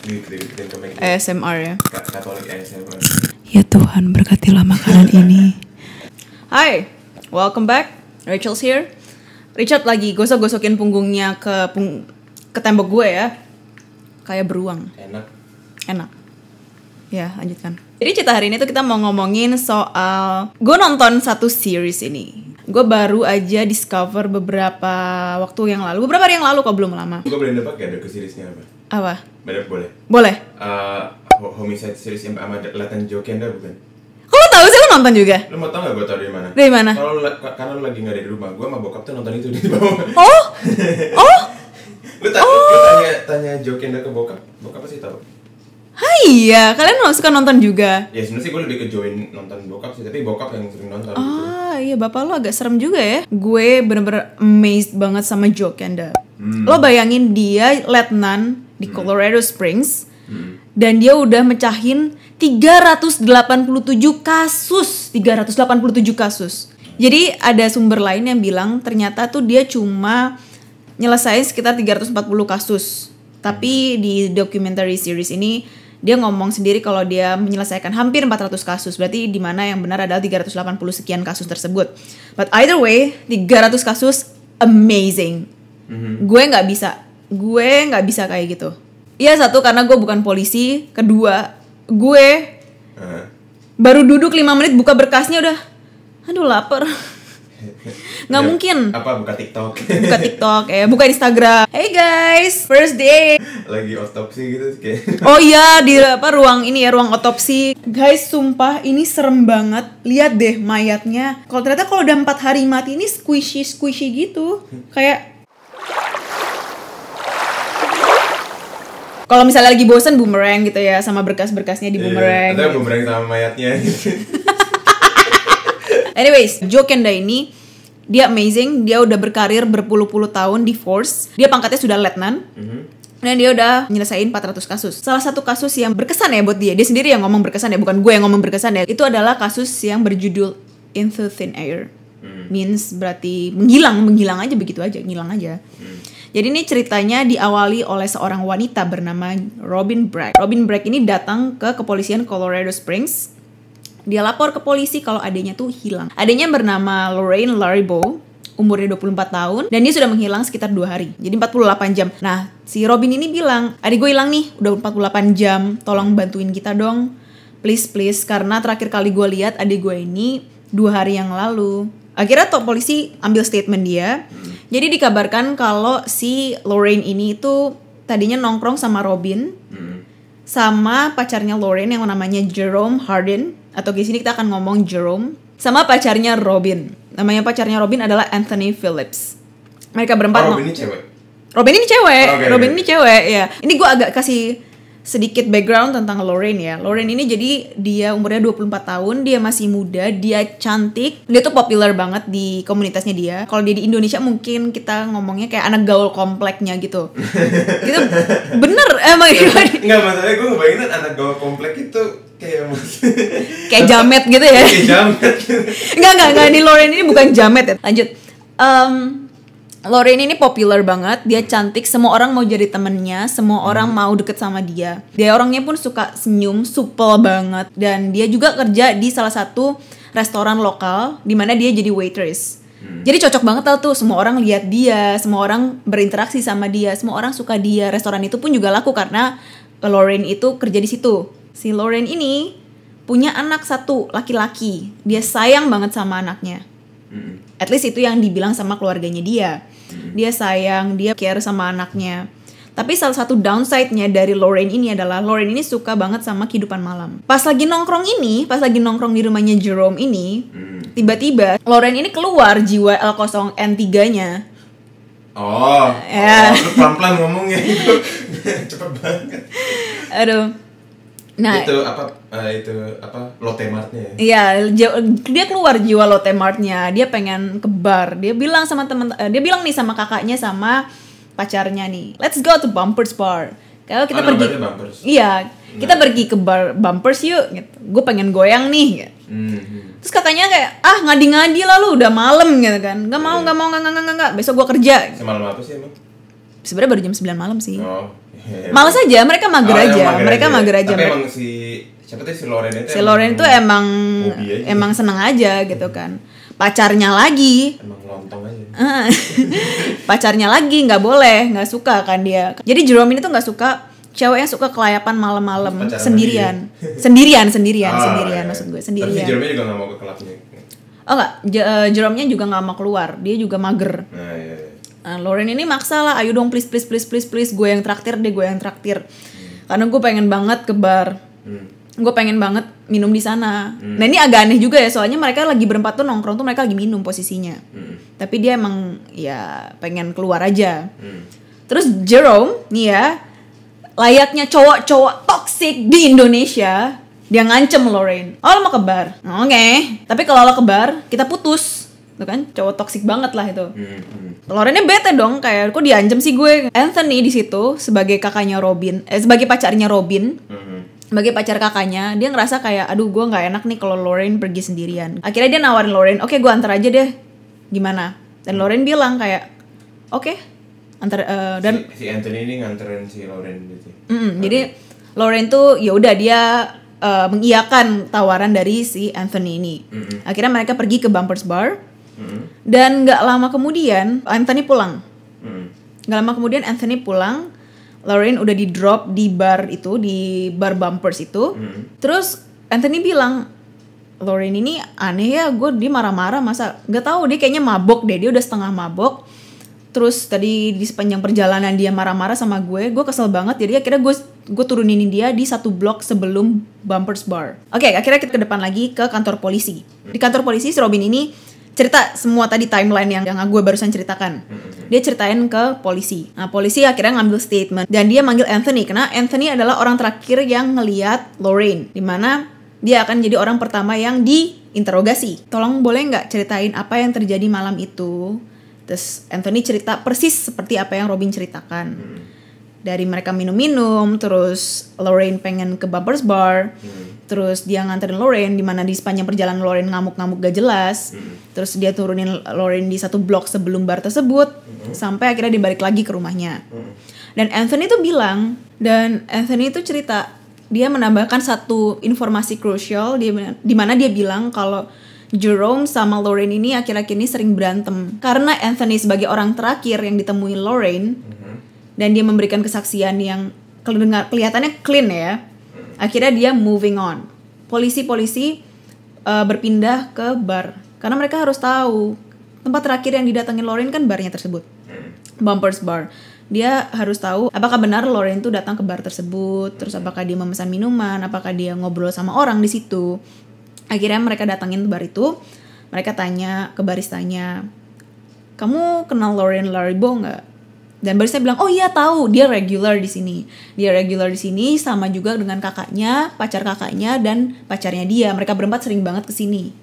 ASMR ya. Katolik ASMR. Ya Tuhan, berkatilah makanan ini. Hai, welcome back. Rachel's here. Richard lagi gosok-gosokin punggungnya ke tembok gue ya. Kayak beruang. Enak. Ya, lanjutkan. Jadi cerita hari ini tuh kita mau ngomongin soal gue nonton satu series ini. Gue baru aja discover beberapa waktu yang lalu. Beberapa hari yang lalu kok, belum lama. Gue boleh nebak gak ada ke seriesnya apa? Apa? Boleh. Boleh. Homicide series yang sama Latin Joe Kenda bukan? Kok lo tau sih, lo nonton juga? Lo mau tau gak gue tau dari mana? Dari mana? Karena lo lagi gak ada di rumah. Gue sama bokap tuh nonton itu di bawah. Oh? Lo tanya Joe Kenda ke bokap. Bokap pasti tau. Hai ya, kalian suka nonton juga? Ya sebenarnya sih gue lebih ke join nonton bokap sih, tapi bokap yang sering nonton. Iya, bapak lo agak serem juga ya. Gue bener-bener amazed banget sama Joe Kenda. Lo bayangin dia letnan di Colorado Springs, dan dia udah mecahin 387 kasus. Jadi ada sumber lain yang bilang ternyata tuh dia cuma nyelesain sekitar 340 kasus. Tapi di documentary series ini dia ngomong sendiri kalau dia menyelesaikan hampir 400 kasus. Berarti di mana yang benar adalah 380 sekian kasus tersebut. But either way, 300 kasus amazing. Gue nggak bisa kayak gitu. Iya, satu karena gue bukan polisi. Kedua, gue baru duduk 5 menit buka berkasnya udah, aduh lapar. Nggak mungkin. Apa buka TikTok ya, buka Instagram. Hey guys, first day. Lagi otopsi gitu kayak. Oh iya, di ruang otopsi. Guys, sumpah ini serem banget. Lihat deh mayatnya. Ternyata kalau udah 4 hari mati ini squishy gitu. Kayak kalau misalnya lagi bosen boomerang gitu ya, sama berkas-berkasnya di boomerang. Atau boomerang sama mayatnya gitu. Anyways, Joe Kenda ini dia amazing. Dia udah berkarir berpuluh-puluh tahun di force. Dia pangkatnya sudah letnan. Dan dia udah nyelesain 400 kasus. Salah satu kasus yang berkesan ya buat dia. Dia sendiri yang ngomong berkesan ya, bukan gue yang ngomong berkesan ya. Itu adalah kasus yang berjudul Into Thin Air. Means berarti menghilang aja begitu aja, ngilang aja. Jadi ini ceritanya diawali oleh seorang wanita bernama Robin Bragg. Robin Bragg ini datang ke kepolisian Colorado Springs. Dia lapor ke polisi kalau adiknya tuh hilang. Adiknya bernama Lorraine Laribo, umurnya 24 tahun, dan dia sudah menghilang sekitar 2 hari. Jadi 48 jam. Nah, si Robin ini bilang, adik gue hilang nih, udah 48 jam, tolong bantuin kita dong. Please, karena terakhir kali gue lihat adik gue ini 2 hari yang lalu. Akhirnya polisi ambil statement dia. Jadi dikabarkan kalau si Lorraine ini tuh tadinya nongkrong sama Robin, sama pacarnya Lorraine yang namanya Jerome Harden. Atau di sini kita akan ngomong Jerome, sama pacarnya Robin. Namanya pacarnya Robin adalah Anthony Phillips. Mereka berempat. Robin ini cewek. Robin ini cewek ya. Ini gue agak kasih sedikit background tentang Lorraine ya. Lorraine ini jadi dia umurnya 24 tahun, dia masih muda, dia cantik. Dia tuh popular banget di komunitasnya dia. Kalau dia di Indonesia mungkin kita ngomongnya kayak anak gaul kompleknya gitu. Gitu bener emang. Enggak, masalahnya gue ngebayangin anak gaul komplek itu kayak jamet gitu ya. Kayak jamet. Enggak, di Lorraine ini bukan jamet ya. Lanjut. Lorraine ini popular banget, dia cantik, semua orang mau jadi temennya, semua orang mau deket sama dia. Dia orangnya pun suka senyum, supel banget, dan dia juga kerja di salah satu restoran lokal, di mana dia jadi waitress. Jadi cocok banget tuh, semua orang lihat dia, semua orang berinteraksi sama dia, semua orang suka dia. Restoran itu pun juga laku karena Lorraine itu kerja di situ. Si Lorraine ini punya anak satu, laki-laki. Dia sayang banget sama anaknya. At least itu yang dibilang sama keluarganya dia. Dia sayang, dia care sama anaknya. Tapi salah satu downside-nya dari Lorraine ini adalah Lorraine ini suka banget sama kehidupan malam. Pas lagi nongkrong di rumahnya Jerome ini, tiba-tiba Lorraine ini keluar jiwa L0N3-nya. Oh, lu pelan-pelan ngomongnya itu. Cepet banget. Aduh. Nah, itu apa Lotte Mart-nya ya? Iya, dia keluar jiwa Lotte Mart-nya. Dia pengen ke bar. Dia bilang nih sama kakaknya sama pacarnya nih, let's go to Bumpers Bar. Kalau kita pergi, iya, kita pergi ke bar Bumpers yuk. Gitu. Gue pengen goyang nih. Gitu. Terus katanya kayak ngadi-ngadi lah lu, udah malam gitu kan. Nggak mau. Besok gue kerja. Semalam apa sih emang? Sebenarnya baru jam 9 malam sih. Oh. Malas aja, mereka mager aja. Mereka mager aja. Tapi emang siapa tuh si Loren itu? Si Loren itu emang seneng aja gitu kan. Pacarnya lagi. Emang lontong aja. Pacarnya lagi nggak boleh, nggak suka kan dia. Jadi Jerome ini tuh nggak suka cewek yang suka kelayapan malam-malam sendirian. Sendirian maksud gue, sendirian. Tapi si Jerome juga nggak mau ke klubnya. Oh enggak, Jerome-nya juga nggak mau keluar. Dia juga mager. Nah, iya. Nah, Loren ini maksa lah, ayo dong please gue yang traktir deh, karena gue pengen banget ke bar, gue pengen banget minum di sana. Nah ini agak aneh juga ya, soalnya mereka lagi berempat tuh nongkrong tuh, mereka lagi minum posisinya, tapi dia emang ya pengen keluar aja. Terus Jerome nih ya, layaknya cowok-cowok toksik di Indonesia, dia ngancem Loren, oh lo mau ke bar, oke. Tapi kalau lo ke bar kita putus. Tuh kan cowok toksik banget lah itu. Lorennya bete dong, kayak kok diancam sih gue. Anthony di situ sebagai kakaknya Robin, sebagai pacarnya Robin, sebagai pacar kakaknya, dia ngerasa kayak aduh gue nggak enak nih kalau Loren pergi sendirian. Akhirnya dia nawarin Loren, oke gue antar aja deh, gimana? Dan Loren bilang kayak oke, antar. Dan si Anthony ini nganterin si Loren gitu. Jadi Loren tuh ya udah dia mengiyakan tawaran dari si Anthony ini. Akhirnya mereka pergi ke Bumpers Bar. Dan nggak lama kemudian Anthony pulang. Loren udah di drop di bar itu, di bar Bumpers itu. Terus Anthony bilang, Loren ini aneh ya, dia marah-marah, masa nggak tahu, dia kayaknya mabok deh, dia udah setengah mabok. Terus tadi di sepanjang perjalanan dia marah-marah sama gue kesel banget. Jadi akhirnya gue turunin dia di satu blok sebelum Bumpers Bar. Oke, akhirnya kita ke depan lagi ke kantor polisi. Di kantor polisi si Robin ini cerita semua tadi timeline yang gue barusan ceritakan. Dia ceritain ke polisi. Nah, polisi akhirnya ngambil statement dan dia manggil Anthony karena Anthony adalah orang terakhir yang ngeliat Loren, dimana dia akan jadi orang pertama yang diinterogasi. Tolong boleh nggak ceritain apa yang terjadi malam itu? Terus Anthony cerita persis seperti apa yang Robin ceritakan. Dari mereka minum-minum, terus Loren pengen ke Bumpers Bar, terus dia nganterin Loren, dimana di sepanjang perjalanan Loren ngamuk-ngamuk gak jelas, terus dia turunin Loren di satu blok sebelum bar tersebut, sampai akhirnya dia balik lagi ke rumahnya. Dan Anthony tuh cerita, dia menambahkan satu informasi krusial, dimana dia bilang kalau Jerome sama Loren ini akhir-akhir ini sering berantem, karena Anthony sebagai orang terakhir yang ditemui Loren, dan dia memberikan kesaksian yang kelihatannya clean ya. Akhirnya dia moving on. Polisi berpindah ke bar karena mereka harus tahu tempat terakhir yang didatengin Loren kan barnya tersebut, Bumpers Bar. Dia harus tahu apakah benar Loren itu datang ke bar tersebut, terus apakah dia memesan minuman, apakah dia ngobrol sama orang di situ. Akhirnya mereka datangin bar itu, mereka tanya ke baristanya, kamu kenal Loren Laribo nggak? Dan barista bilang, oh iya tahu, dia regular di sini. Dia regular di sini sama juga dengan kakaknya, pacar kakaknya dan pacarnya dia. Mereka berempat sering banget ke sini.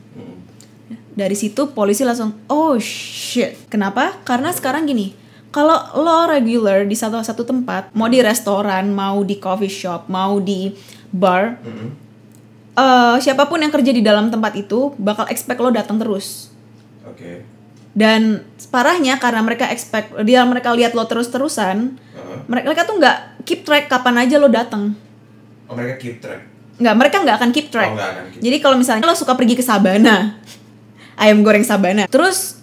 Dari situ polisi langsung, oh shit. Kenapa? Karena sekarang gini, kalau lo regular di satu tempat, mau di restoran, mau di coffee shop, mau di bar, siapapun yang kerja di dalam tempat itu bakal expect lo datang terus. Oke. Dan parahnya karena mereka mereka lihat lo terus-terusan, mereka tuh nggak keep track kapan aja lo datang. Oh, mereka keep track? Nggak, mereka nggak akan keep track. Oh, nggak akan keep. Jadi kalau misalnya lo suka pergi ke Sabana, ayam goreng Sabana, terus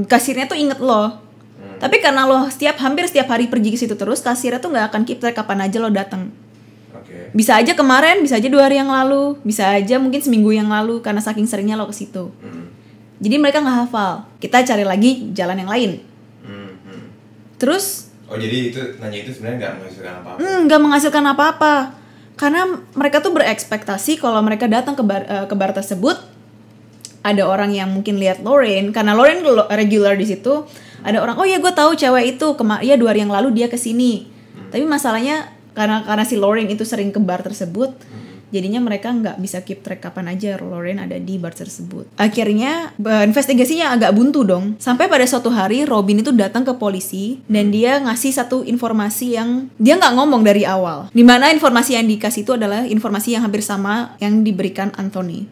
kasirnya tuh inget lo. Tapi karena lo hampir setiap hari pergi ke situ terus, kasirnya tuh nggak akan keep track kapan aja lo datang. Okay. Bisa aja kemarin, bisa aja 2 hari yang lalu, bisa aja mungkin seminggu yang lalu karena saking seringnya lo ke situ. Jadi mereka nggak hafal. Kita cari lagi jalan yang lain. Terus? Oh, jadi nanya itu sebenarnya nggak menghasilkan apa-apa? Nggak menghasilkan apa-apa. Karena mereka tuh berekspektasi kalau mereka datang ke bar tersebut, ada orang yang mungkin lihat Loren. Karena Loren regular di situ. Ada orang, oh ya gue tahu cewek itu. 2 hari yang lalu dia kesini. Tapi masalahnya karena si Loren itu sering ke bar tersebut, jadinya mereka nggak bisa keep track kapan aja Loren ada di bar tersebut. Akhirnya investigasinya agak buntu dong. Sampai pada suatu hari Robin itu datang ke polisi dan dia ngasih satu informasi yang dia nggak ngomong dari awal. Dimana informasi yang dikasih itu adalah informasi yang hampir sama yang diberikan Anthony.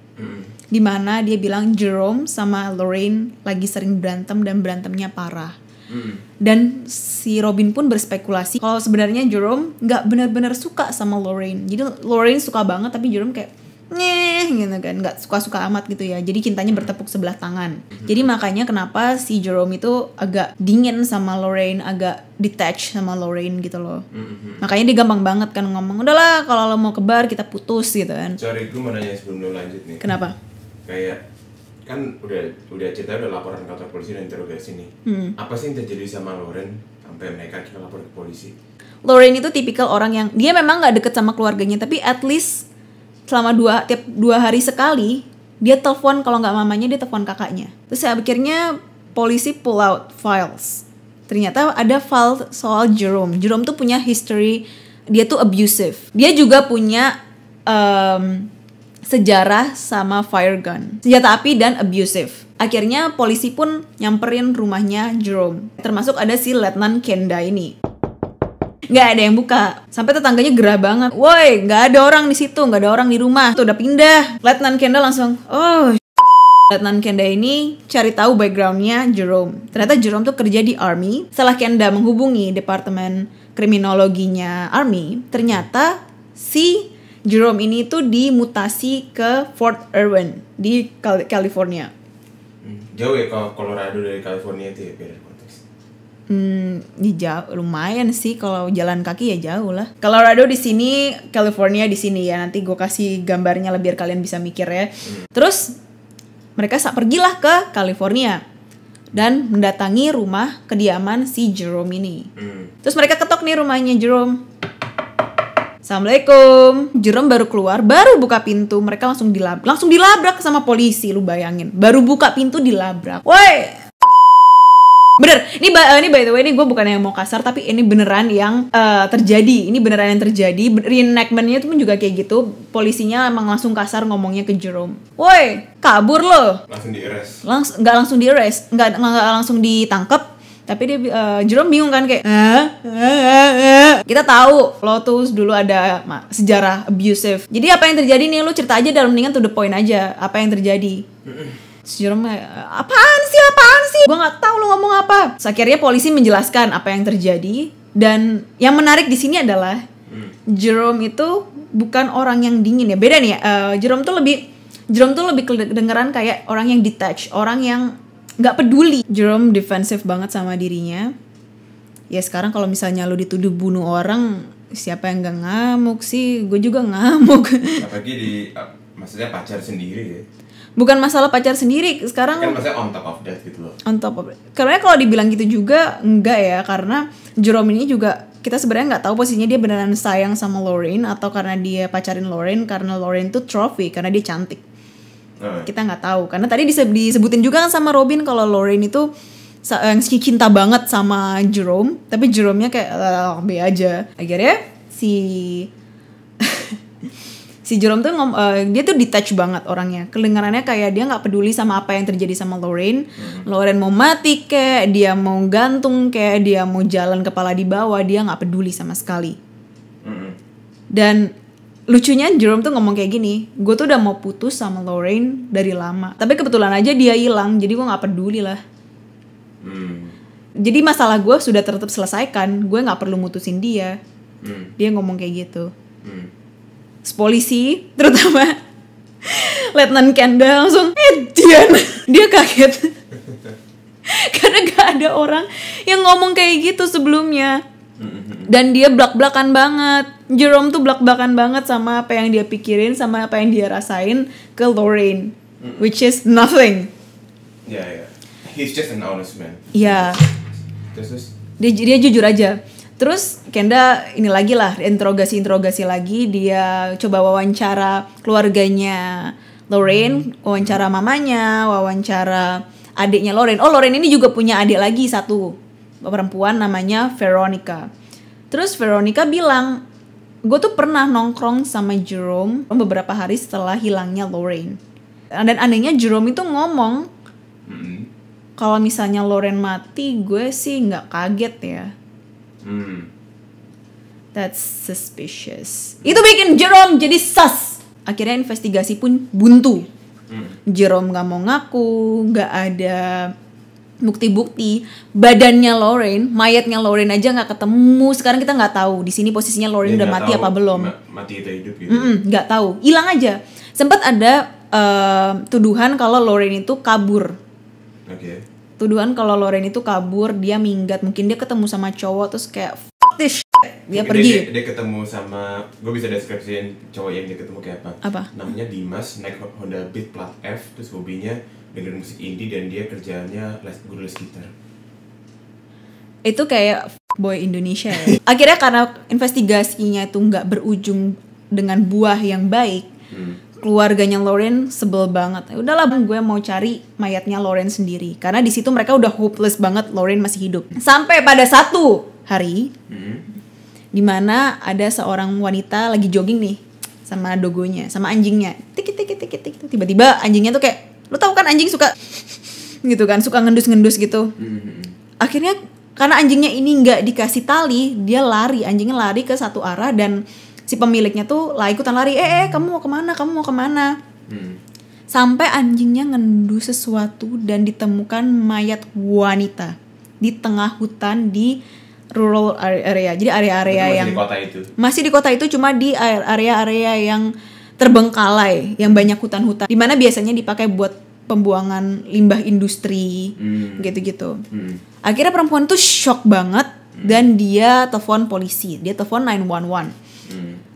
Dimana dia bilang Jerome sama Loren lagi sering berantem dan berantemnya parah. Dan si Robin pun berspekulasi kalau sebenarnya Jerome nggak benar-benar suka sama Lorraine. Jadi Lorraine suka banget tapi Jerome kayak gitu kan, nggak suka-suka amat gitu ya. Jadi cintanya bertepuk sebelah tangan. Jadi makanya kenapa si Jerome itu agak dingin sama Lorraine, agak detached sama Lorraine gitu loh. Makanya dia gampang banget kan ngomong, udahlah kalau lo mau ke bar kita putus gitu kan. Sorry, gue mau nanya sebelum lo lanjut nih. Kenapa? Kayak kan udah cerita, udah laporan ke kantor polisi dan interogasi nih. Apa sih yang terjadi sama Lorraine sampai mereka kita lapor ke polisi? Lorraine itu tipikal orang yang dia memang nggak deket sama keluarganya, tapi at least selama tiap 2 hari sekali dia telepon, kalau nggak mamanya dia telepon kakaknya. Terus akhirnya polisi pull out files. Ternyata ada file soal Jerome. Jerome tuh punya history, dia tuh abusive. Dia juga punya sejarah sama fire gun, senjata api dan abusive. Akhirnya polisi pun nyamperin rumahnya Jerome. Termasuk ada si Letnan Kenda ini. Nggak ada yang buka, sampai tetangganya gerah banget. Woi, nggak ada orang di situ, nggak ada orang di rumah. Tuh udah pindah. Letnan Kenda langsung, Letnan Kenda ini cari tahu backgroundnya Jerome. Ternyata Jerome tuh kerja di Army. Setelah Kenda menghubungi departemen kriminologinya Army, ternyata si Jerome ini tuh dimutasi ke Fort Irwin di California. Jauh ya kalau Colorado dari California itu ya, beda konteks. Jauh, lumayan sih kalau jalan kaki ya jauh lah. Colorado di sini, California di sini ya. Nanti gue kasih gambarnya lah biar kalian bisa mikir ya. Terus mereka pergilah ke California dan mendatangi rumah kediaman si Jerome ini. Terus mereka ketok nih rumahnya Jerome. Assalamualaikum. Jerome baru keluar, baru buka pintu, mereka langsung dilabrak sama polisi. Lu bayangin, baru buka pintu dilabrak. Woi. Bener, ini by the way, ini gue bukan yang mau kasar, tapi ini beneran yang terjadi. Ini beneran yang terjadi. Reenactment-nya itu pun juga kayak gitu. Polisinya emang langsung kasar ngomongnya ke Jerome. Woi, kabur lo. Langsung di-arrest. Nggak langsung di-arrest, nggak langsung ditangkap. Tapi dia Jerome bingung kan kayak kita tahu lo tuh dulu ada sejarah abusive. Jadi apa yang terjadi nih, lo cerita aja dalam mendingan to the point aja. Apa yang terjadi? Jerome apaan sih? Gue nggak tahu lo ngomong apa. So, akhirnya polisi menjelaskan apa yang terjadi. Dan yang menarik di sini adalah Jerome itu bukan orang yang dingin ya. Beda nih ya. Jerome tuh lebih kedengeran kayak orang yang detached, orang yang nggak peduli. Jerome defensif banget sama dirinya. Ya sekarang kalau misalnya lo dituduh bunuh orang, siapa yang nggak ngamuk sih? Gue juga ngamuk. Apalagi maksudnya pacar sendiri ya. Bukan masalah pacar sendiri, sekarang kan maksudnya on top of that gitu loh. On top of that. Karena kalau dibilang gitu juga enggak ya, karena Jerome ini juga kita sebenarnya nggak tahu posisinya dia beneran sayang sama Lorraine atau karena dia pacarin Lorraine karena Lorraine tuh trophy karena dia cantik. Kita nggak tahu karena tadi disebutin juga kan sama Robin kalau Lorraine itu yang cinta banget sama Jerome, tapi Jerome-nya kayak be aja. Akhirnya si Jerome tuh dia tuh detached banget orangnya. Kedengarannya kayak dia nggak peduli sama apa yang terjadi sama Lorraine. Lorraine mau mati kayak dia mau gantung kayak dia mau jalan kepala di bawah, dia nggak peduli sama sekali. Dan lucunya Jerome tuh ngomong kayak gini, gue tuh udah mau putus sama Lorraine dari lama, tapi kebetulan aja dia hilang, jadi gue nggak peduli lah. Jadi masalah gue sudah tetap selesaikan, gue nggak perlu mutusin dia. Dia ngomong kayak gitu. Polisi, terutama Letnan Kenda langsung dia kaget karena gak ada orang yang ngomong kayak gitu sebelumnya. Dan dia blak-blakan banget. Jerome tuh blak-blakan banget sama apa yang dia pikirin, sama apa yang dia rasain ke Lorraine, which is nothing. Yeah. He's just an honest man. Iya. Terus dia jujur aja. Terus Kenda ini lagi lah, interogasi lagi. Dia coba wawancara keluarganya Lorraine, wawancara mamanya, wawancara adiknya Lorraine. Oh, Lorraine ini juga punya adik lagi satu, perempuan namanya Veronica. Terus Veronica bilang, gue tuh pernah nongkrong sama Jerome beberapa hari setelah hilangnya Lorraine. Dan anehnya Jerome itu ngomong, kalau misalnya Lorraine mati, gue sih nggak kaget ya. That's suspicious. Itu bikin Jerome jadi sus. Akhirnya investigasi pun buntu. Jerome nggak mau ngaku, nggak ada bukti-bukti badannya Lorraine, mayatnya Lorraine aja nggak ketemu. Sekarang kita nggak tahu di sini posisinya Lorraine udah mati apa belum. Mati atau hidup gitu. Nggak tahu, hilang aja. Sempat ada tuduhan kalau Lorraine itu kabur. Oke. Tuduhan kalau Lorraine itu kabur, dia minggat, mungkin dia ketemu sama cowok terus kayak fuck this shit. Dia mungkin pergi. Dia ketemu sama, gue bisa deskripsiin cowok yang dia ketemu kayak apa. Apa? Namanya Dimas, naik Honda Beat plat F, terus hobinya dengerin musik indie dan dia kerjaannya guru les gitar. Itu kayak boy Indonesia ya. Akhirnya karena investigasinya itu nggak berujung dengan buah yang baik, keluarganya Lorraine sebel banget. Udahlah, gue mau cari mayatnya Lorraine sendiri. Karena di situ mereka udah hopeless banget Lorraine masih hidup. Sampai pada satu hari, dimana ada seorang wanita lagi jogging nih sama dogonya, sama anjingnya. Tik. Tiba-tiba anjingnya tuh kayak, lu tahu kan anjing suka gitu kan, suka ngendus-ngendus gitu. Akhirnya karena anjingnya ini nggak dikasih tali, dia lari, anjingnya lari ke satu arah dan si pemiliknya tuh lah ikutan lari. Kamu mau kemana? Sampai anjingnya ngendus sesuatu dan ditemukan mayat wanita di tengah hutan di rural area. Jadi area-area yang masih di kota itu, cuma di area-area yang terbengkalai, yang banyak hutan-hutan, dimana biasanya dipakai buat pembuangan limbah industri, gitu-gitu. Akhirnya perempuan tuh shock banget dan dia telepon polisi, dia telepon 911.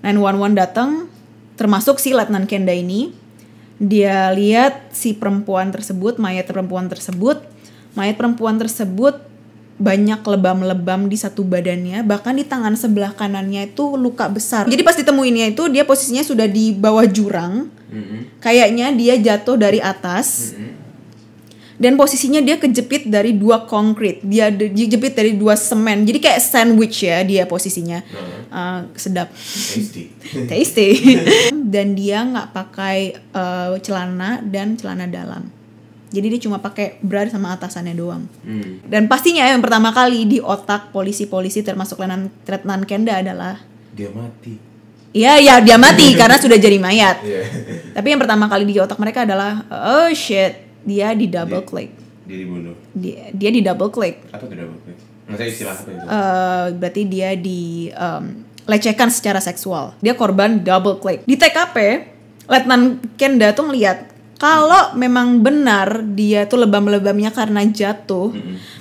911 datang, termasuk si Letnan Kenda ini. Dia lihat si perempuan tersebut, mayat perempuan tersebut banyak lebam-lebam di satu badannya, bahkan di tangan sebelah kanannya itu luka besar. Jadi pas ditemuinnya itu dia posisinya sudah di bawah jurang, kayaknya dia jatuh dari atas, dan posisinya dia kejepit dari 2 konkrit, dia dijepit dari 2 semen, jadi kayak sandwich ya dia posisinya. Sedap, tasty. Dan dia nggak pakai celana dan celana dalam. Jadi dia cuma pakai bra sama atasannya doang. Dan pastinya yang pertama kali di otak polisi-polisi termasuk Letnan Kenda adalah dia mati. Iya dia mati karena sudah jadi mayat. Tapi yang pertama kali di otak mereka adalah oh shit, dia di double click. Dia dibunuh. Dia di double click. Apa tuh double click? Maksudnya istilah apa itu? Berarti dia di lecehkan secara seksual. Dia korban double click. Di TKP, Letnan Kenda tuh ngeliat kalau memang benar dia tuh lebam-lebamnya karena jatuh,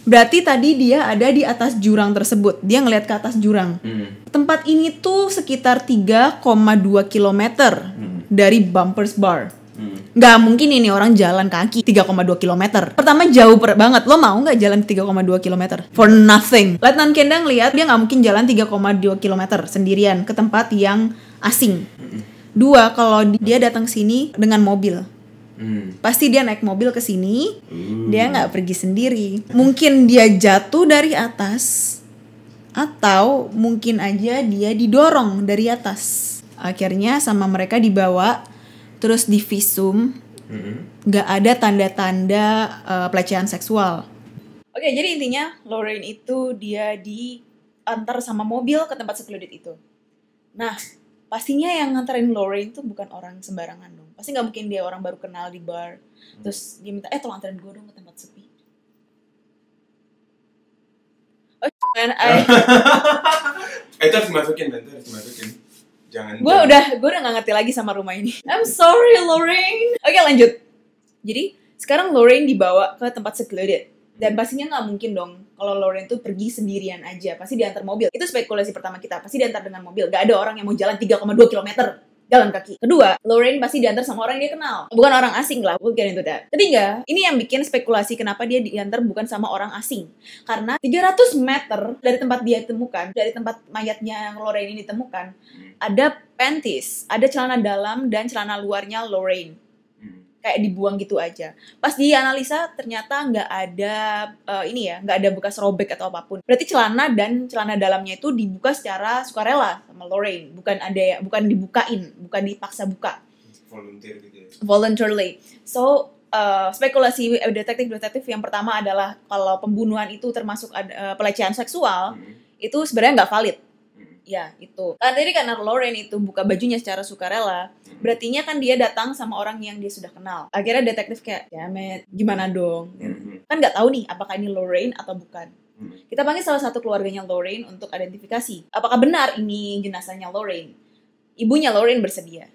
berarti tadi dia ada di atas jurang tersebut. Dia ngeliat ke atas jurang. Tempat ini tuh sekitar 3,2 kilometer dari Bumpers Bar. Nggak mungkin ini orang jalan kaki 3,2 kilometer. Pertama jauh banget. Lo mau nggak jalan 3,2 kilometer? For nothing. Letnan Kenda ngeliat dia nggak mungkin jalan 3,2 kilometer sendirian ke tempat yang asing. 2, kalau dia datang sini dengan mobil. Pasti dia naik mobil ke sini, dia nggak pergi sendiri. Mungkin dia jatuh dari atas, atau mungkin aja dia didorong dari atas. Akhirnya sama mereka dibawa, terus divisum, nggak ada tanda-tanda pelecehan seksual. Oke, jadi intinya Lorraine itu dia diantar sama mobil ke tempat secluded itu. Nah, pastinya yang nganterin Lorraine tuh bukan orang sembarangan dong. Pasti nggak mungkin dia orang baru kenal di bar, terus dia minta tolong anterin gue dong ke tempat sepi. Itu harus dimasukin. Jangan. Gue udah nggak ngerti lagi sama rumah ini. I'm sorry Lorraine. Oke, lanjut. Jadi sekarang Lorraine dibawa ke tempat secluded. Dan pastinya nggak mungkin dong kalau Lorraine tuh pergi sendirian aja. Pasti diantar mobil. Itu spekulasi pertama kita. Pasti diantar dengan mobil. Gak ada orang yang mau jalan 3,2 kilometer jalan kaki. Kedua, Lorraine pasti diantar sama orang yang dia kenal. Bukan orang asing lah. We'll get into that. Ketiga, ini yang bikin spekulasi kenapa dia diantar bukan sama orang asing. Karena 300 meter dari tempat dia ditemukan, dari tempat mayatnya Lorraine ini ditemukan, ada panties, ada celana dalam dan celana luarnya Lorraine. Kayak dibuang gitu aja. Pas dianalisa ternyata nggak ada nggak ada bekas robek atau apapun. Berarti celana dan celana dalamnya itu dibuka secara sukarela sama Lorraine, bukan dibukain, bukan dipaksa buka. Volunteer gitu ya. Voluntarily. So spekulasi detektif yang pertama adalah kalau pembunuhan itu termasuk pelecehan seksual, itu sebenarnya nggak valid. Ya, itu. Karena Lorraine itu buka bajunya secara sukarela, berartinya kan dia datang sama orang yang dia sudah kenal. Akhirnya detektif kayak, ya met, gimana dong? kan nggak tahu nih apakah ini Lorraine atau bukan. Kita panggil salah satu keluarganya Lorraine untuk identifikasi. Apakah benar ini jenazahnya Lorraine? Ibunya Lorraine bersedia.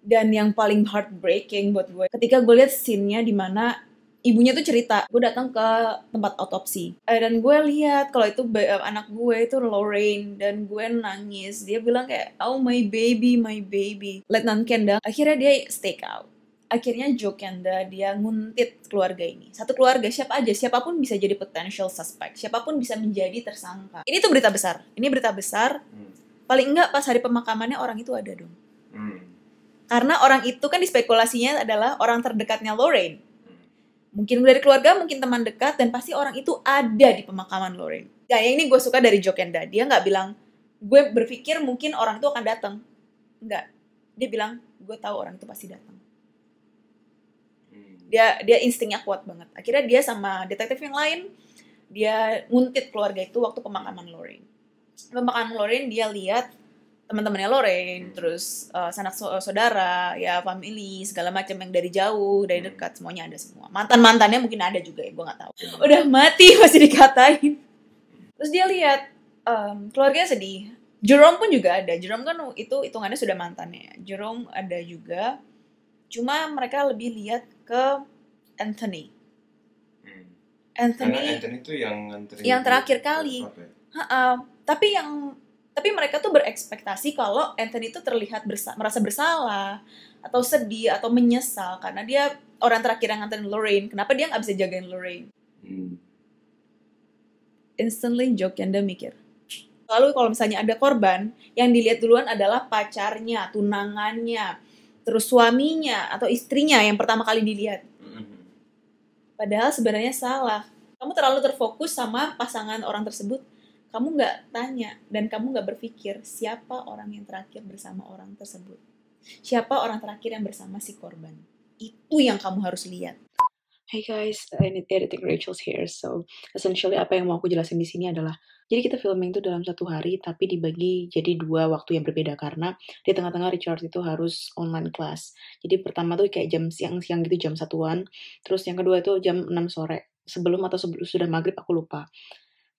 Dan yang paling heartbreaking buat gue, ketika gue lihat scene-nya di mana ibunya tuh cerita, gue datang ke tempat autopsi. Dan gue lihat kalau itu anak gue itu Lorraine, dan gue nangis. Dia bilang kayak, oh my baby, my baby. Lieutenant Kenda, akhirnya dia stake out. Akhirnya Joe Kenda dia nguntit keluarga ini. Satu keluarga siapa aja, siapapun bisa jadi potential suspect, siapapun bisa menjadi tersangka. Ini tuh berita besar. Ini berita besar. Paling enggak pas hari pemakamannya orang itu ada dong. Karena orang itu kan dispekulasinya adalah orang terdekatnya Lorraine. Mungkin dari keluarga, mungkin teman dekat, dan pasti orang itu ada di pemakaman Lorraine. Nah, yang ini gue suka dari Joe Kenda. Dia nggak bilang, gue berpikir mungkin orang itu akan datang. Enggak. Dia bilang, gue tahu orang itu pasti datang. Dia instingnya kuat banget. Akhirnya dia sama detektif yang lain, dia nguntit keluarga itu waktu pemakaman Lorraine. Pemakaman Lorraine dia lihat teman-temannya Lorraine, terus sanak saudara, ya family, segala macam yang dari jauh, dari dekat, semuanya ada semua. Mantan-mantannya mungkin ada juga ya, gue nggak tahu. Udah mati masih dikatain. Terus dia lihat keluarganya sedih. Jerome pun juga ada. Jerome kan itu hitungannya sudah mantannya. Jerome ada juga. Cuma mereka lebih lihat ke Anthony. Karena Anthony itu yang terakhir kali. Tapi mereka tuh berekspektasi kalau Anthony itu terlihat merasa bersalah atau sedih atau menyesal karena dia orang terakhir yang nganterin Lorraine. Kenapa dia nggak bisa jagain Lorraine? Instantly Joe Kenda mikir. Lalu kalau misalnya ada korban, yang dilihat duluan adalah pacarnya, tunangannya, terus suaminya atau istrinya yang pertama kali dilihat. Padahal sebenarnya salah. Kamu terlalu terfokus sama pasangan orang tersebut. Kamu nggak tanya dan kamu nggak berpikir siapa orang yang terakhir bersama orang tersebut. Siapa orang terakhir yang bersama si korban. Itu yang kamu harus lihat. Hey guys, I need editing Rachel's here. So, essentially apa yang mau aku jelasin di sini adalah, jadi kita filming itu dalam 1 hari, tapi dibagi jadi 2 waktu yang berbeda karena di tengah-tengah Richard itu harus online class. Jadi pertama tuh kayak jam siang-siang gitu, jam 1-an. Terus yang kedua itu jam 6 sore. Sebelum atau sudah maghrib aku lupa.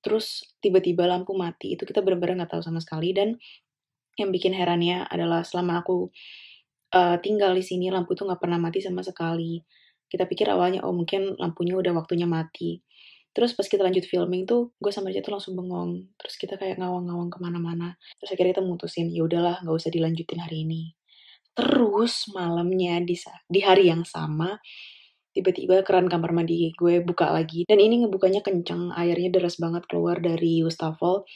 Terus tiba-tiba lampu mati. Itu kita benar-benar nggak tahu sama sekali. Dan yang bikin herannya adalah selama aku tinggal di sini, lampu itu nggak pernah mati sama sekali. Kita pikir awalnya, oh mungkin lampunya udah waktunya mati. Terus pas kita lanjut filming tuh, gue sama Richard tuh langsung bengong. Terus kita kayak ngawang-ngawang kemana-mana. Terus akhirnya kita mutusin, ya udahlah, nggak usah dilanjutin hari ini. Terus malamnya di hari yang sama, tiba-tiba keran kamar mandi gue buka lagi. Dan ini ngebukanya kenceng, airnya deras banget keluar dari wastafel.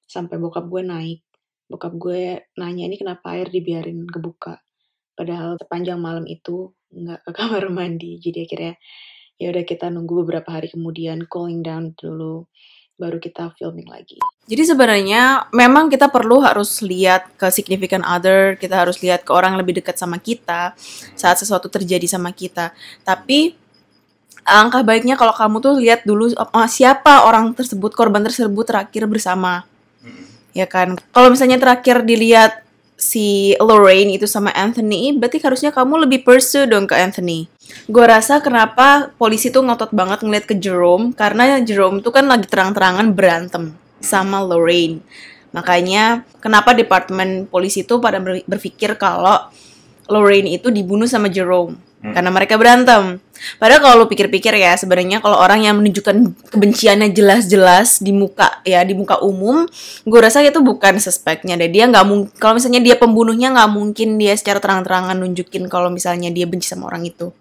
Sampai bokap gue naik. Bokap gue nanya, ini kenapa air dibiarin kebuka? Padahal sepanjang malam itu nggak ke kamar mandi. Jadi akhirnya ya udah kita nunggu beberapa hari kemudian cooling down dulu, baru kita filming lagi. Jadi sebenarnya memang kita harus lihat ke significant other, kita harus lihat ke orang yang lebih dekat sama kita saat sesuatu terjadi sama kita. Tapi alangkah baiknya kalau kamu tuh lihat dulu siapa orang tersebut, korban tersebut terakhir bersama. Ya kan? Kalau misalnya terakhir dilihat si Lorraine itu sama Anthony, berarti harusnya kamu lebih pursue dong ke Anthony. Gue rasa kenapa polisi tuh ngotot banget ngeliat ke Jerome, karena Jerome tuh kan lagi terang-terangan berantem sama Lorraine. Makanya kenapa departemen polisi tuh pada berpikir kalau Lorraine itu dibunuh sama Jerome. Karena mereka berantem. Padahal kalau lu pikir-pikir ya, sebenarnya kalau orang yang menunjukkan kebenciannya jelas-jelas di muka umum, gue rasa itu bukan suspeknya deh. Dia nggak mungkin, kalau misalnya dia pembunuhnya, nggak mungkin dia secara terang-terangan nunjukin kalau misalnya dia benci sama orang itu.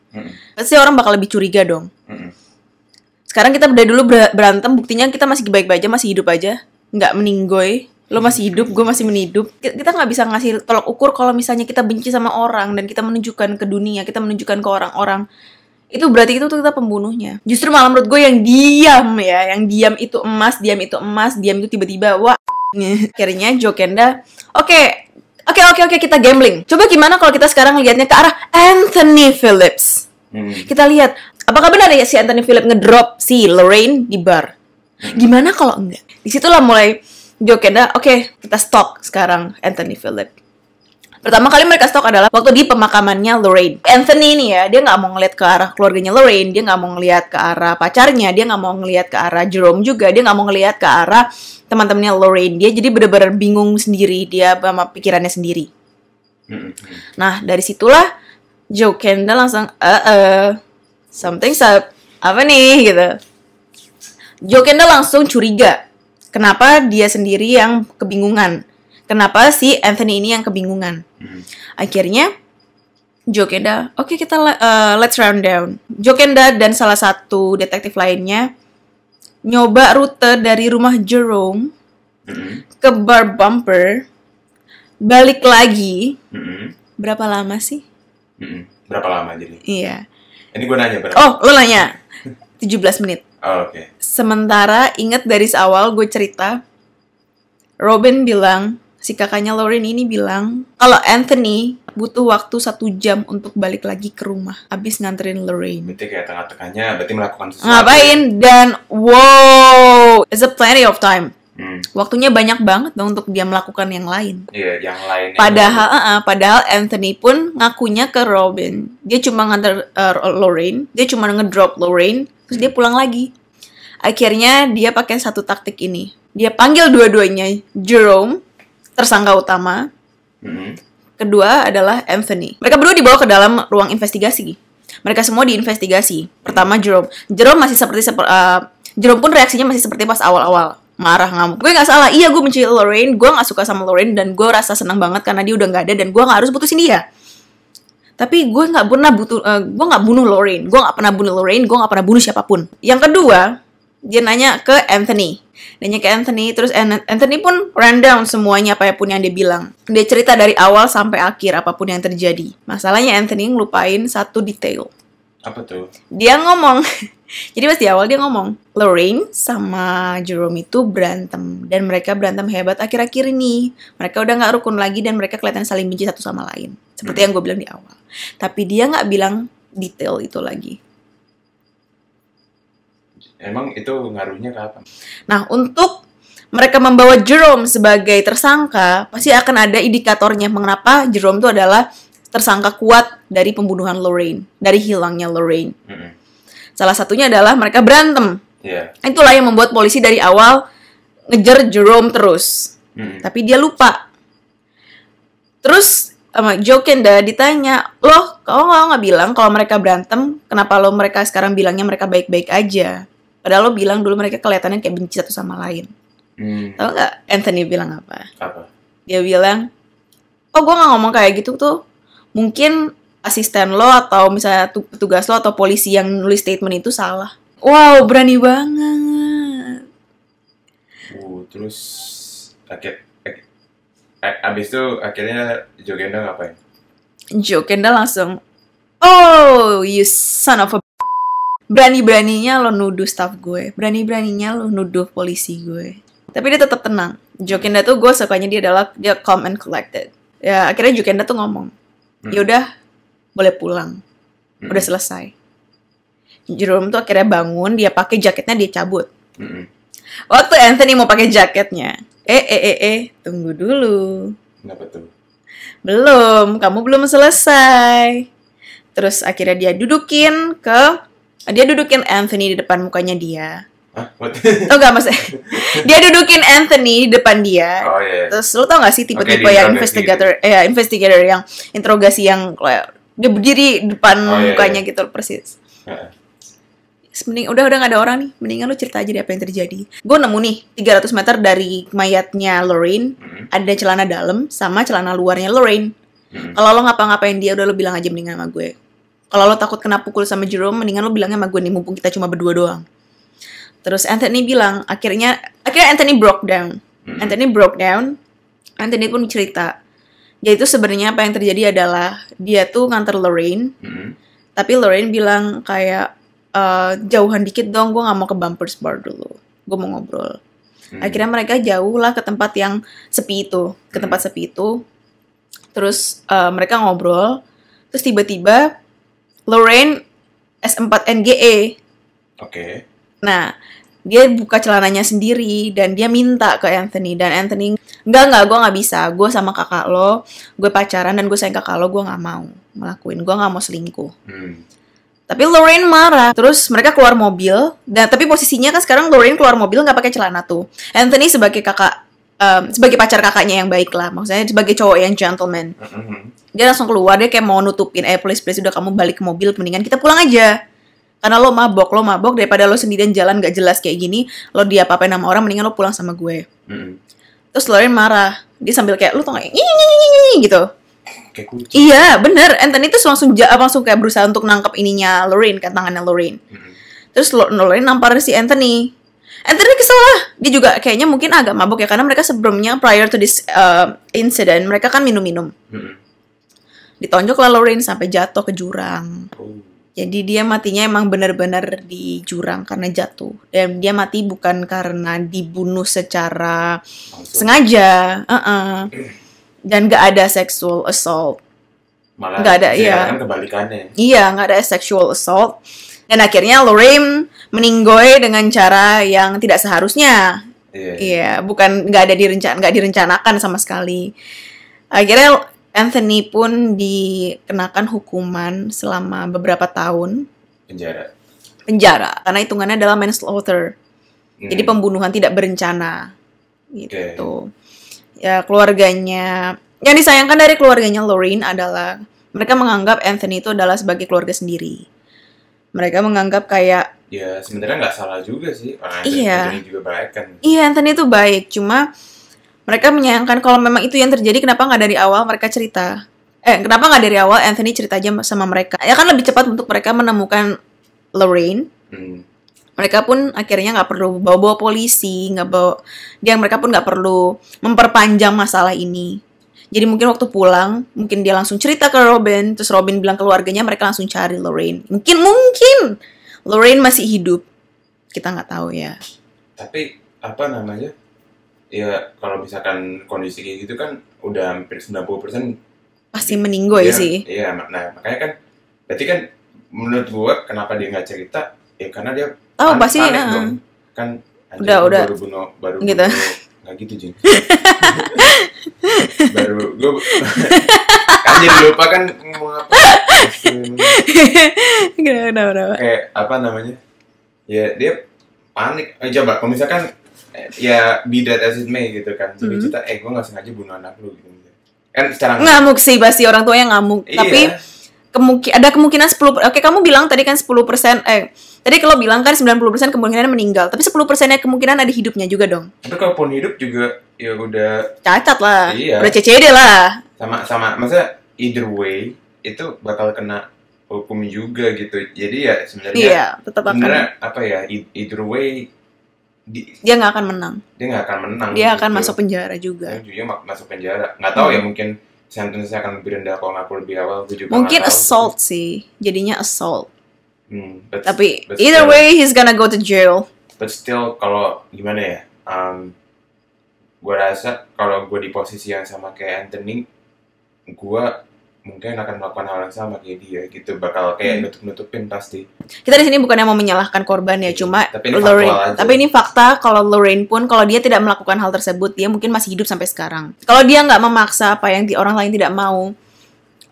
Pasti orang bakal lebih curiga dong. Sekarang kita dari dulu berantem, buktinya kita masih baik-baik aja, masih hidup aja, nggak meninggoy. Lo masih hidup, gue masih hidup. Kita nggak bisa ngasih tolak ukur kalau misalnya kita benci sama orang dan kita menunjukkan ke dunia, kita menunjukkan ke orang-orang. Itu berarti itu tuh kita pembunuhnya. Justru malah menurut gue yang diam itu emas, diam itu tiba-tiba wah. Akhirnya Joe Kenda, Oke, kita gambling. Coba gimana kalau kita sekarang lihatnya ke arah Anthony Phillips. Kita lihat, apakah benar ya si Anthony Phillips ngedrop si Lorraine di bar? Gimana kalau enggak? Disitulah mulai Joe Kenda, oke, kita stalk sekarang Anthony Phillips. Pertama kali mereka stalk adalah waktu di pemakamannya Lorraine. Anthony ini ya, dia nggak mau ngeliat ke arah keluarganya Lorraine, dia nggak mau ngeliat ke arah pacarnya, dia nggak mau ngeliat ke arah Jerome juga, dia nggak mau ngeliat ke arah teman-temannya Lorraine. Dia jadi bener-bener bingung sendiri, dia sama pikirannya sendiri. Nah, dari situlah Joe Kendall langsung, something's up. Apa nih, gitu. Joe Kendall langsung curiga. Kenapa dia sendiri yang kebingungan? Kenapa si Anthony ini yang kebingungan? Akhirnya Joe Kendall, oke, kita let's round down. Joe Kendall dan salah satu detektif lainnya nyoba rute dari rumah Jerome ke bar Bumper, balik lagi. Berapa lama sih? Berapa lama jadi? Iya. Ini gue nanya berapa? Oh, lo nanya. 17 menit. Oh, oke. Sementara ingat dari awal gue cerita, Robin bilang, si kakaknya Lorraine ini bilang, kalau Anthony butuh waktu 1 jam untuk balik lagi ke rumah, abis nganterin Lorraine. Berarti kayak tengah-tengahnya, berarti melakukan sesuatu. Ngapain? Dan wow, it's a plenty of time. Waktunya banyak banget dong untuk dia melakukan yang lain. Iya, yang lain. Padahal Anthony pun ngakunya ke Robin. Dia cuma nganter Lorraine, dia cuma ngedrop Lorraine, terus dia pulang lagi. Akhirnya dia pakai satu taktik ini. Dia panggil dua-duanya Jerome, tersangka utama. Kedua adalah Anthony. Mereka berdua dibawa ke dalam ruang investigasi. Mereka semua diinvestigasi. Pertama Jerome. Jerome pun reaksinya masih seperti pas awal-awal. Marah, ngamuk. Gue gak salah. Iya, gue benci Lorraine. Gue gak suka sama Lorraine. Dan gue rasa senang banget karena dia udah gak ada. Dan gue gak harus putusin dia. Tapi gue gak pernah gue gak bunuh Lorraine. Gue gak pernah bunuh Lorraine. Gue gak pernah bunuh siapapun. Yang kedua, dia nanya ke Anthony. Nanya ke Anthony. Terus Anthony pun ran down semuanya apapun yang dia bilang. Dia cerita dari awal sampai akhir apapun yang terjadi. Masalahnya Anthony ngelupain satu detail. Apa tuh? Dia ngomong. Jadi pas di awal dia ngomong, Lorraine sama Jerome itu berantem. Dan mereka berantem hebat akhir-akhir ini. Mereka udah gak rukun lagi dan mereka kelihatan saling benci satu sama lain. Seperti yang gue bilang di awal. Tapi dia gak bilang detail itu lagi. Emang itu ngaruhnya ke apa? Nah, untuk mereka membawa Jerome sebagai tersangka, pasti akan ada indikatornya mengapa Jerome itu adalah tersangka kuat dari pembunuhan Lorraine. Dari hilangnya Lorraine. Salah satunya adalah mereka berantem. Itulah yang membuat polisi dari awal ngejar Jerome terus. Tapi dia lupa. Terus sama Joe Kendall ditanya, loh, kau nggak bilang kalau mereka berantem, kenapa lo mereka sekarang bilangnya mereka baik-baik aja? Padahal lo bilang dulu mereka kelihatannya kayak benci satu sama lain. Tahu nggak Anthony bilang apa? Apa? Dia bilang, oh gue nggak ngomong kayak gitu tuh. Mungkin asisten lo atau misalnya petugas lo atau polisi yang nulis statement itu salah. Wow, berani banget. Terus abis itu akhirnya Joe Kendall ngapain? Joe Kendall langsung, oh, you son of a... Berani-beraninya lo nuduh staff gue. Berani-beraninya lo nuduh polisi gue. Tapi dia tetap tenang. Joe Kendall tuh gue sukanya dia calm and collected. Ya akhirnya Joe Kendall tuh ngomong, yaudah, boleh pulang. Udah selesai. Jerome tuh akhirnya bangun, dia pakai jaketnya, dia cabut. Waktu Anthony mau pakai jaketnya, tunggu dulu. Kenapa tuh? Belum, kamu belum selesai. Terus akhirnya dia dudukin Anthony di depan mukanya dia. Hah? What? Tau gak maksudnya? Dia dudukin Anthony di depan dia. Oh iya. Terus lo tau gak sih tipe-tipe yang investigator yang interogasi yang dia berdiri depan mukanya gitu persis. Mending udah gak ada orang nih, mendingan lu cerita aja deh apa yang terjadi. Gue nemu nih 300 meter dari mayatnya Lorraine, ada celana dalam sama celana luarnya Lorraine. Kalau lo ngapa-ngapain dia, udah lo bilang aja mendingan sama gue. Kalau lo takut kena pukul sama Jerome, mendingan lo bilangnya sama gue nih, mumpung kita cuma berdua doang. Terus Anthony bilang, akhirnya Anthony broke down. Anthony pun cerita. Dia itu sebenarnya apa yang terjadi adalah dia tuh nganter Lorraine, tapi Lorraine bilang kayak jauhan dikit dong, gue nggak mau ke Bumpers Bar dulu, gue mau ngobrol. Akhirnya mereka jauh lah ke tempat yang sepi itu, Terus mereka ngobrol, terus tiba-tiba Lorraine S4 NGE. Oke. Nah, dia buka celananya sendiri dan dia minta ke Anthony, dan Anthony enggak, gue nggak bisa, gue sama kakak lo, gue pacaran dan gue sayang kakak lo, gue nggak mau ngelakuin, gue nggak mau selingkuh. Tapi Lorraine marah, terus mereka keluar mobil, dan tapi posisinya kan sekarang Lorraine keluar mobil nggak pakai celana tuh. Anthony sebagai kakak, sebagai pacar kakaknya yang baik lah, maksudnya sebagai cowok yang gentleman. Dia langsung keluar, dia kayak mau nutupin, please udah kamu balik ke mobil, mendingan kita pulang aja. Karena lo mabok daripada lo sendirian jalan gak jelas kayak gini, lo diapa-apain sama orang, mendingan lo pulang sama gue. Terus Lorraine marah, dia sambil kayak, lo tau gak, gitu. Kayak kucing. Iya, bener. Anthony tuh langsung kayak berusaha untuk nangkep ininya Lorraine, kan tangannya Lorraine. Terus Lorraine namparin si Anthony. Anthony kesel lah. Dia juga kayaknya mungkin agak mabok ya, karena mereka sebelumnya prior to this incident mereka kan minum-minum. Ditonjok lah Lorraine sampai jatuh ke jurang. Jadi dia matinya emang benar-benar di jurang karena jatuh. Dan dia mati bukan karena dibunuh secara sengaja. Dan gak ada sexual assault. Malah gak ada, iya. Kan kebalikannya. Iya, gak ada sexual assault. Dan akhirnya Lorraine meninggoy dengan cara yang tidak seharusnya. Iya, bukan nggak direncanakan sama sekali. Akhirnya Anthony pun dikenakan hukuman selama beberapa tahun penjara karena hitungannya adalah manslaughter. Jadi pembunuhan tidak berencana gitu. Ya, keluarganya, yang disayangkan dari keluarganya Lorraine adalah mereka menganggap Anthony itu adalah sebagai keluarga sendiri. Mereka menganggap kayak, ya sebenarnya nggak salah juga sih, orang Anthony juga baik kan. Iya, Anthony itu baik, cuma mereka menyayangkan kalau memang itu yang terjadi, kenapa nggak dari awal mereka cerita? Kenapa nggak dari awal Anthony cerita aja sama mereka? Ya kan lebih cepat untuk mereka menemukan Lorraine. Mereka pun akhirnya nggak perlu bawa polisi, mereka pun nggak perlu memperpanjang masalah ini. Jadi mungkin waktu pulang, mungkin dia langsung cerita ke Robin, terus Robin bilang keluarganya, mereka langsung cari Lorraine. Mungkin Lorraine masih hidup, kita nggak tahu ya. Tapi apa namanya? Ya kalau misalkan kondisi kayak gitu kan udah hampir 90% pasti meninggoy sih. Iya, nah makanya kan berarti kan menurut gua kenapa dia nggak cerita? Ya karena dia pasti dong. Kan udah baru gitu. Nggak gitu, Jing. Baru gua kan jadi lupa kan ngomong apa. Kenapa? Kayak apa namanya? Ya dia panik. Coba kalau misalkan ya be that as it may gitu kan. Jadi cerita, gue gak sengaja bunuh anak lu gitu. Kan secara ngamuk sih, pasti orang tuanya ngamuk. Iya. Tapi ada kemungkinan 10%. Oke, kamu bilang tadi kan 10%. Tadi kalau bilang kan 90% kemungkinan meninggal. Tapi 10%-nya kemungkinan ada hidupnya juga dong. Tapi kalaupun hidup juga ya udah cacat lah. Iya. Udah CCD lah. Sama. Maksudnya either way itu bakal kena hukum juga gitu. Jadi ya sebenarnya tetap akan. Apa ya, either way dia nggak akan menang. Dia akan gitu. Masuk penjara juga. Dia masuk penjara. Nggak tahu ya, mungkin sentence-nya akan lebih rendah kalau ngaku lebih awal. Mungkin assault sih. Jadinya assault. But either way he's gonna go to jail. But still kalau gimana ya? Gue rasa kalau gue di posisi yang sama kayak Anthony, gue mungkin akan melakukan hal yang sama kayak dia gitu, bakal kayak nutupin pasti. Kita di sini bukannya mau menyalahkan korban ya, cuma tapi ini fakta kalau Lorraine pun kalau dia tidak melakukan hal tersebut, dia mungkin masih hidup sampai sekarang. Kalau dia nggak memaksa apa yang orang lain tidak mau,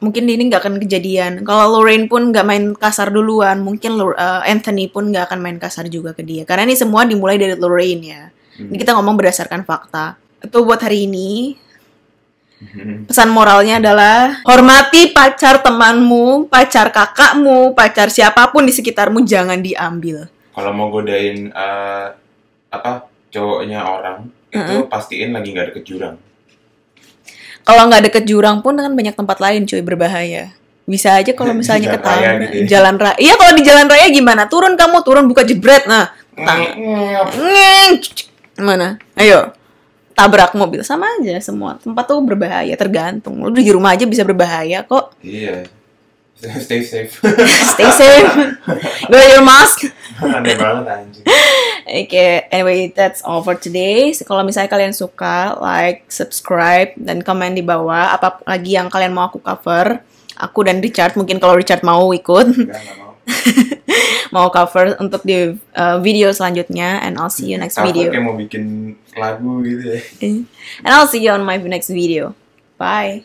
mungkin ini nggak akan kejadian. Kalau Lorraine pun nggak main kasar duluan, mungkin Anthony pun nggak akan main kasar juga ke dia. Karena ini semua dimulai dari Lorraine ya. Ini kita ngomong berdasarkan fakta. Itu buat hari ini. Pesan moralnya adalah hormati pacar temanmu, pacar kakakmu, pacar siapapun di sekitarmu, jangan diambil. Kalau mau godain cowoknya orang, itu pastiin lagi nggak deket jurang. Kalau nggak deket jurang pun kan banyak tempat lain cuy, berbahaya. Bisa aja kalau misalnya ketahuan gitu ya. Jalan raya. Iya, kalau di jalan raya gimana? Turun buka jebret, nah. Mana? Ayo. Tabrak mobil, sama aja semua tempat tuh berbahaya, tergantung. Lu di rumah aja bisa berbahaya kok. Iya. Stay safe. Stay safe. Wear your mask. Aneh banget anjing. Okay, anyway, that's all for today. Kalau misalnya kalian suka, like, subscribe, dan komen di bawah apa lagi yang kalian mau aku cover. Aku dan Richard, mungkin kalau Richard mau ikut. Enggak mau. mau cover untuk di video selanjutnya, and I'll see you next Cover video. kayak mau bikin lagu gitu ya. And I'll see you on my next video. Bye.